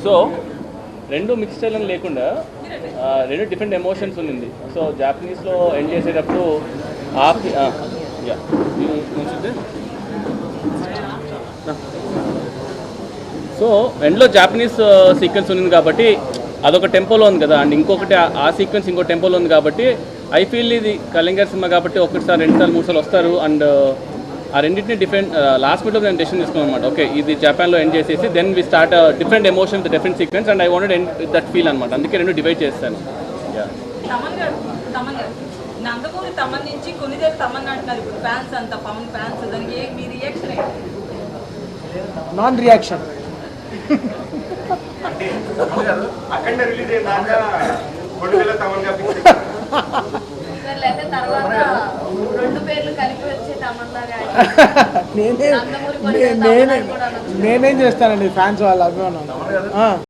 So రెండు mix style అని లేకుండా రెండు డిఫరెంట్ ఎమోషన్స్ ఉంది. సో జాపనీస్లో ఎండ్ చేసేటప్పుడు సో ఎండ్లో జాపనీస్ సీక్వెన్స్ ఉంది కాబట్టి అదొక టెంపోలో ఉంది కదా, అండ్ ఇంకొకటి ఆ సీక్వెన్స్ ఇంకో టెంపోలో ఉంది కాబట్టి ఐ ఫీల్ ఇది కళింగర్ సినిమా కాబట్టి ఒకటిసారి 2 సార్లు 3 సార్లు వస్తారు. అండ్ ఆ రెండింటిని డిఫరెంట్ లాస్ట్ మినిట్లో నేను డెసిషన్ తీసుకున్నాను అనమాట. ఓకే ఇది జపాన్లో ఎండ్ చేసేసి then we start different emotions different sequence and I wanted end that feel అనమాట. అందుకే రెండు డివైడ్ చేస్తాను. నందమూరి తమన్ నుంచి కొన్నిదేవి తమన్ అంటున్నారు ఇప్పుడు ఫ్యాన్స్ అంతా, పవన్ ఫ్యాన్స్, దానికి మీ రియాక్షన్ ఏంటి? Non reaction. అక్కడ రిలీజ్ అయ్యేదాకా కొడుకుల తమన్గా తర్వాత 2 పేర్లు కలిపి వచ్చే తమన్ లాగా నేనేం చేస్తానండి ఫ్యాన్స్ వాళ్ళ అభిమానం.